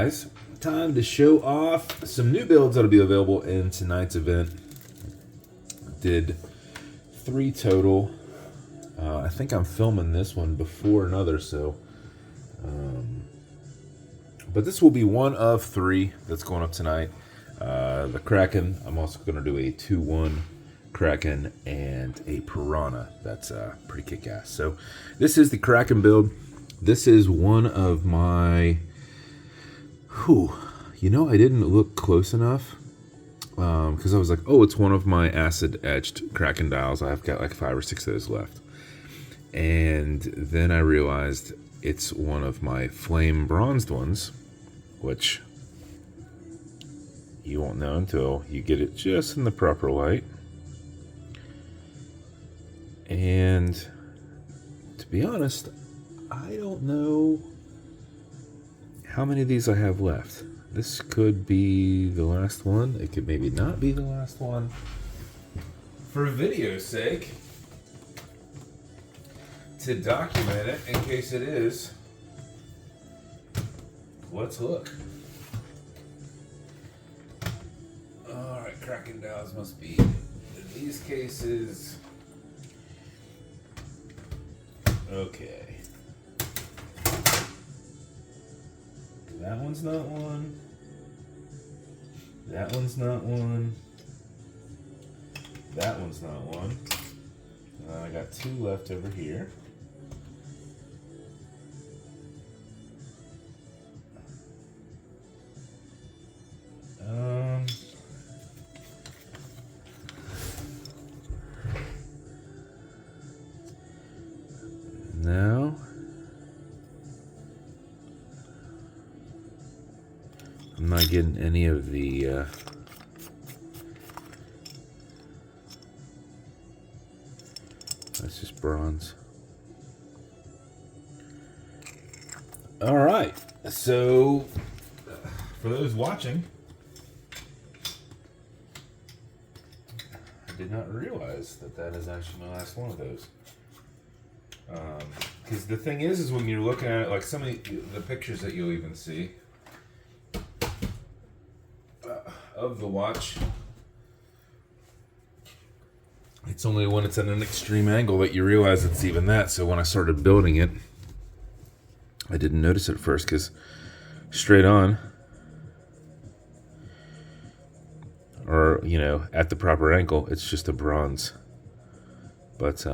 guys, time to show off some new builds that'll be available in tonight's event. Did 3 total. I think I'm filming this one before another, so but this will be one of 3 that's going up tonight. The Kraken, I'm also going to do a 2-1 Kraken and a Piranha. That's pretty kick-ass. So this is the Kraken build. This is one of my... you know, I didn't look close enough because I was like, oh, it's one of my acid etched Kraken dials. I've got like 5 or 6 of those left. And then I realized it's one of my flame bronzed ones, which you won't know until you get it just in the proper light. And to be honest, I don't know how many of these I have left. This could be the last one. It could maybe not be the last one. For video's sake, to document it in case it is, let's look. Alright, Kraken dials must be in these cases. Okay. That one's not one. That one's not one. That one's not one. I got 2 left over here. Now I'm not getting any of the that's just bronze. All right, so for those watching, I did not realize that that is actually my last one of those. Because the thing is when you're looking at it, like some of the pictures that you'll even see of the watch, it's only when it's at an extreme angle that you realize it's even that. So when I started building it, I didn't notice it at first because straight on, or you know, at the proper angle, it's just a bronze. But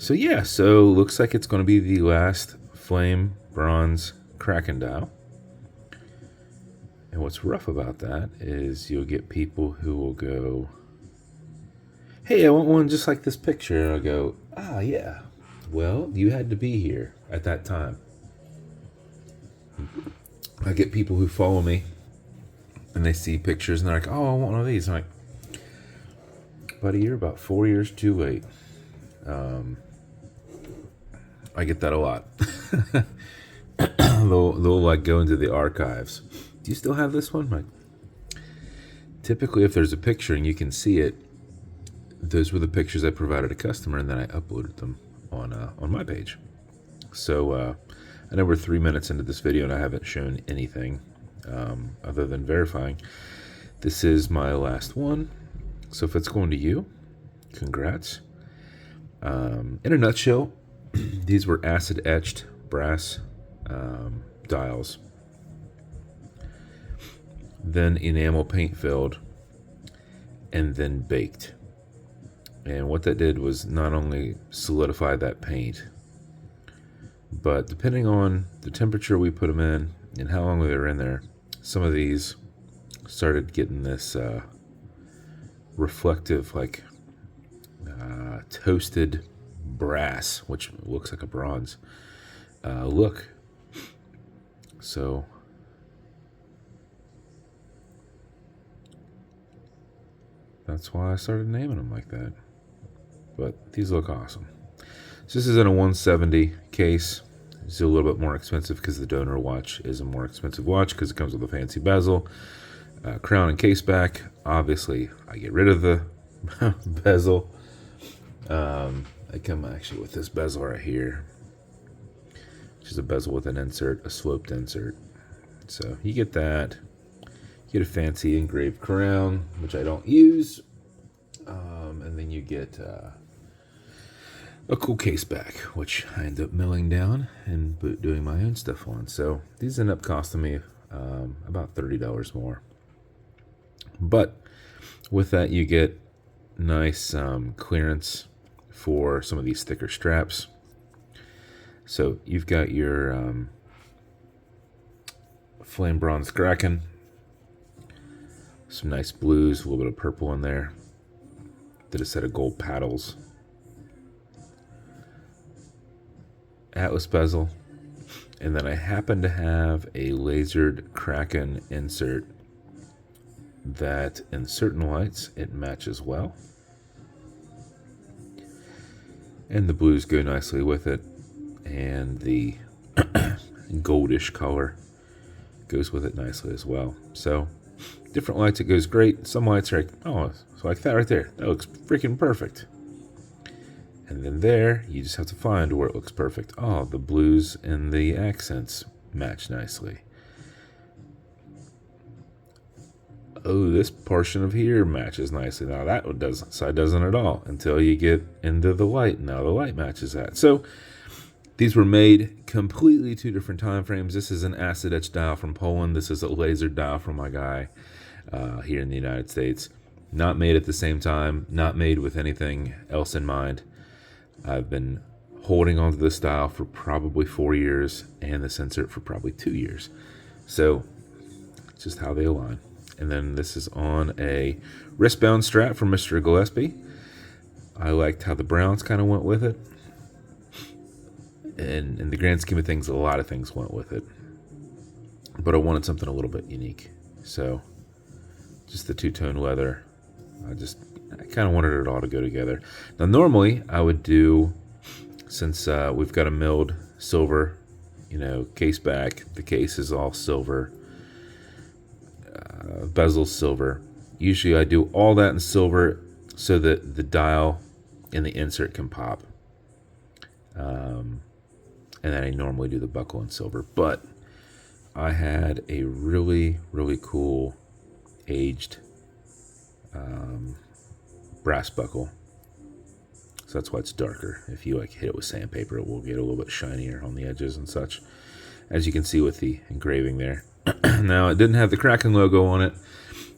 so yeah, so looks like it's going to be the last flame bronze Kraken dial. And what's rough about that is you'll get people who will go, hey, I want one just like this picture. And I'll go, ah, yeah. Well, you had to be here at that time. I get people who follow me and they see pictures and they're like, oh, I want one of these. I'm like, buddy, you're about 4 years too late. I get that a lot. they'll like go into the archives. Do you still have this one? Like, typically, if there's a picture and you can see it, those were the pictures I provided a customer, and then I uploaded them on my page. So I know we're 3 minutes into this video, and I haven't shown anything other than verifying. This is my last one. So if it's going to you, congrats. In a nutshell, these were acid etched brass dials, then enamel paint filled, and then baked. And what that did was not only solidify that paint, but depending on the temperature we put them in and how long they were in there, some of these started getting this reflective, like toasted brass, which looks like a bronze look. So that's why I started naming them like that. But these look awesome. So this is in a 170 case. It's a little bit more expensive because the donor watch is a more expensive watch because it comes with a fancy bezel, crown and caseback. Obviously, I get rid of the bezel. I come actually with this bezel right here, which is a bezel with an insert, a sloped insert. So you get that. You get a fancy engraved crown, which I don't use. And then you get a cool caseback, which I end up milling down and doing my own stuff on. So these end up costing me about $30 more. But with that, you get nice clearance for some of these thicker straps. So you've got your flame bronze Kraken, some nice blues, a little bit of purple in there. Did a set of gold paddles, Atlas bezel, and then I happen to have a lasered Kraken insert that in certain lights it matches well, and the blues go nicely with it, and the goldish color goes with it nicely as well. So different lights it goes great. Some lights are like, oh, it's like that right there, that looks freaking perfect. And then there, you just have to find where it looks perfect. Oh, the blues and the accents match nicely. Oh, this portion of here matches nicely. Now that one side doesn't at all until you get into the light. Now the light matches that. So these were made completely two different time frames. This is an acid etched dial from Poland. This is a laser dial from my guy here in the United States. Not made at the same time. Not made with anything else in mind. I've been holding onto this dial for probably 4 years and this insert for probably 2 years. So it's just how they align. And then this is on a wristbound strap from Mr. Gillespie. I liked how the browns kind of went with it. And in the grand scheme of things, a lot of things went with it. But I wanted something a little bit unique. So just the two-tone leather. I kind of wanted it all to go together. Now normally I would do, since we've got a milled silver, case back, the case is all silver, bezel silver. Usually I do all that in silver so that the dial and the insert can pop. And then I normally do the buckle in silver. But I had a really, really cool aged brass buckle, so that's why it's darker. If you hit it with sandpaper, it will get a little bit shinier on the edges and such, as you can see with the engraving there. Now it didn't have the Kraken logo on it,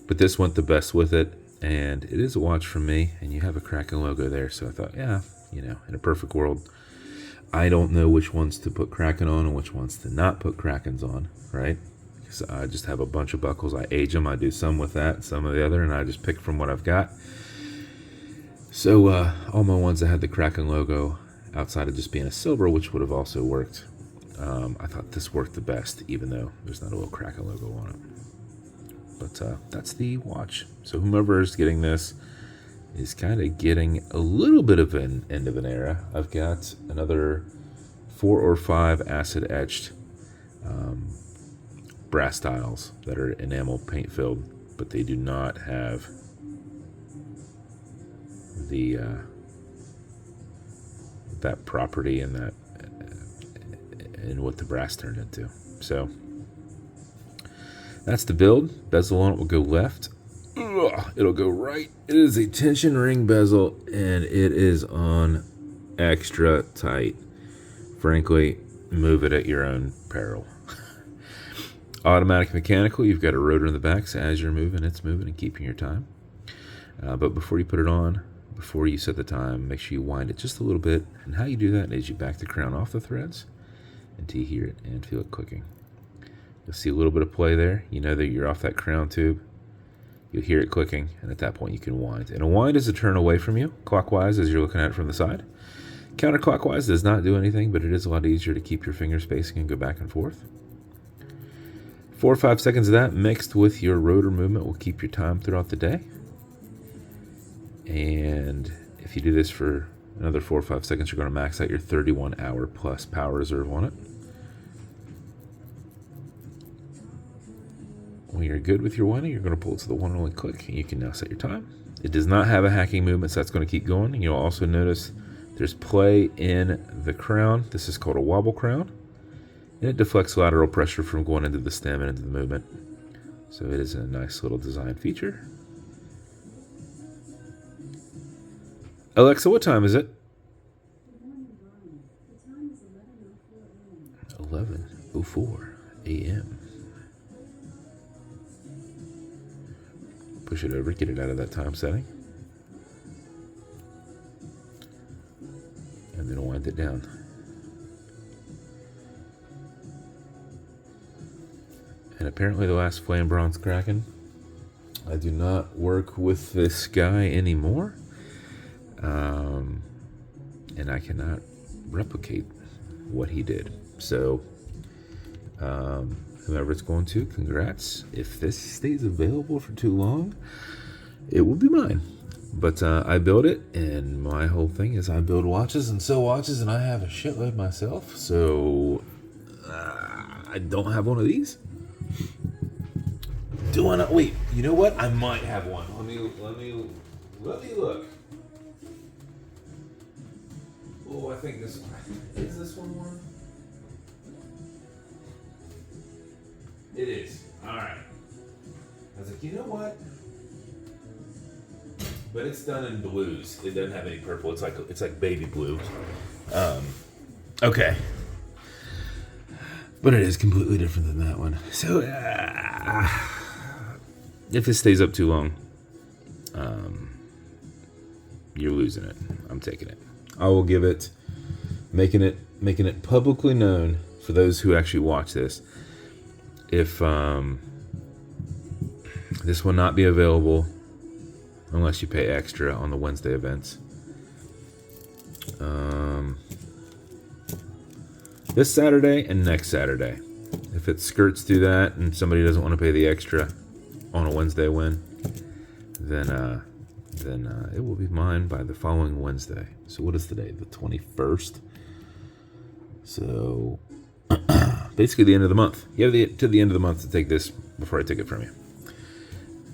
but this went the best with it, and it is a watch from me, and you have a Kraken logo there. So I thought, yeah, in a perfect world, I don't know which ones to put Kraken on and which ones to not put Krakens on, right? Because I just have a bunch of buckles. I age them. I do some with that, some of the other, and I just pick from what I've got. So all my ones that had the Kraken logo, outside of just being a silver, which would have also worked, I thought this worked the best, even though there's not a little Kraken logo on it. But that's the watch. So whomever is getting this is kind of getting a little bit of an end of an era. I've got another 4 or 5 acid etched brass dials that are enamel paint filled, but they do not have the that property and that and what the brass turned into. So that's the build. Bezel on it will go left. Ugh, it'll go right. It is a tension ring bezel, and it is on extra tight. Frankly, move it at your own peril. Automatic mechanical, you've got a rotor in the back, so as you're moving, it's moving and keeping your time. But before you put it on, before you set the time, make sure you wind it just a little bit. And how you do that is you back the crown off the threads until you hear it and feel it clicking. You'll see a little bit of play there. You know that you're off that crown tube. You'll hear it clicking, and at that point you can wind. And a wind is a turn away from you, clockwise as you're looking at it from the side. Counterclockwise does not do anything, but it is a lot easier to keep your finger spacing and go back and forth. 4 or 5 seconds of that mixed with your rotor movement will keep your time throughout the day. And if you do this for another 4 or 5 seconds, you're going to max out your 31-hour plus power reserve on it. When you're good with your winding, you're going to pull it to the one and only click, and you can now set your time. It does not have a hacking movement, so that's going to keep going. And you'll also notice there's play in the crown. This is called a wobble crown. And it deflects lateral pressure from going into the stem and into the movement. So it is a nice little design feature. Alexa, what time is it? 11:04 a.m. Push it over, get it out of that time setting. And then wind it down. And apparently the last flame bronze Kraken. I do not work with this guy anymore. And I cannot replicate what he did. So, whoever it's going to, congrats. If this stays available for too long, it will be mine. But I built it, and my whole thing is I build watches and sell watches, and I have a shitload myself. So, I don't have one of these. Do I not? Wait, you know what? I might have one. Let me look. Oh, I think this one. Is this one more? It is. Alright. I was like, you know what? But it's done in blues. It doesn't have any purple. It's like baby blue. Okay. But it is completely different than that one. So, if this stays up too long, you're losing it. I'm taking it. I will give it, making it publicly known for those who actually watch this. If this will not be available unless you pay extra on the Wednesday events. This Saturday and next Saturday. If it skirts through that and somebody doesn't want to pay the extra on a Wednesday win, then it will be mine by the following Wednesday. So what is today? The 21st. So basically the end of the month. You have to the end of the month to take this before I take it from you.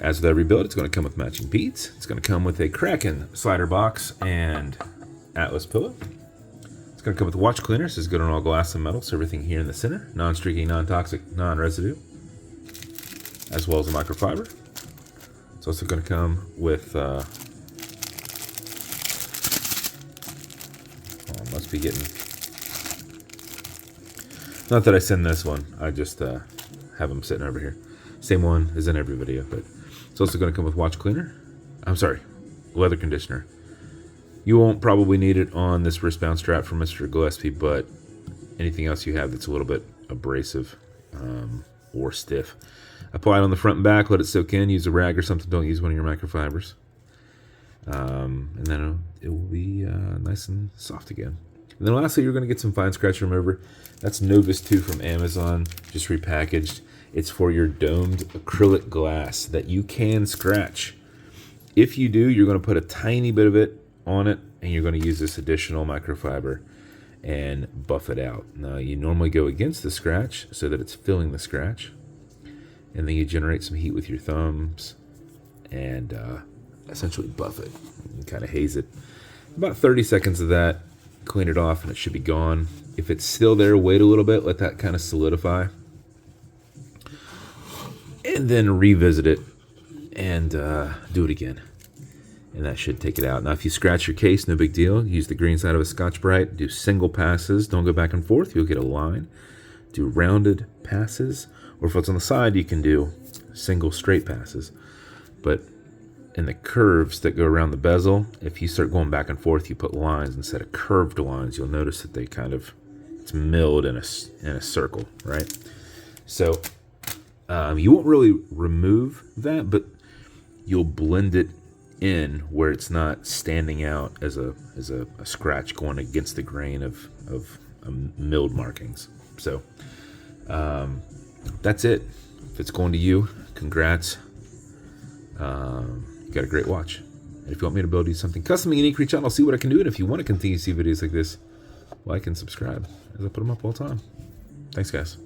As with every build, it's going to come with matching beads. It's going to come with a Kraken slider box and Atlas pillow. It's going to come with a watch cleaner. This is good on all glass and metal, so everything here in the center. Non-streaky, non-toxic, non-residue. As well as a microfiber. It's also going to come with... must be getting... Not that I send this one. I just have them sitting over here. Same one as in every video, but it's also going to come with watch cleaner. I'm sorry, leather conditioner. You won't probably need it on this wristband strap from Mr. Gillespie, but anything else you have that's a little bit abrasive or stiff. Apply it on the front and back, let it soak in, use a rag or something, don't use one of your microfibers. And then it will be nice and soft again. And then lastly, you're going to get some fine scratch remover. That's Novus 2 from Amazon, just repackaged. It's for your domed acrylic glass that you can scratch. If you do, you're going to put a tiny bit of it on it, and you're going to use this additional microfiber and buff it out. Now, you normally go against the scratch so that it's filling the scratch. And then you generate some heat with your thumbs and essentially buff it and kind of haze it. About 30 seconds of that, clean it off, and it should be gone. If it's still there, wait a little bit, let that kind of solidify. And then revisit it and do it again. And that should take it out. Now, if you scratch your case, no big deal. Use the green side of a Scotch-Brite. Do single passes. Don't go back and forth. You'll get a line. Do rounded passes. Or if it's on the side, you can do single straight passes. But in the curves that go around the bezel, if you start going back and forth, you put lines instead of curved lines. You'll notice that they kind of, it's milled in a circle, right? So you won't really remove that, but you'll blend it in where it's not standing out as a scratch going against the grain of milled markings. So that's it. If it's going to you, congrats. You got a great watch. And if you want me to build you something custom and unique, reach out. I'll see what I can do. And if you want to continue to see videos like this, like and subscribe, as I put them up all the time. Thanks, guys.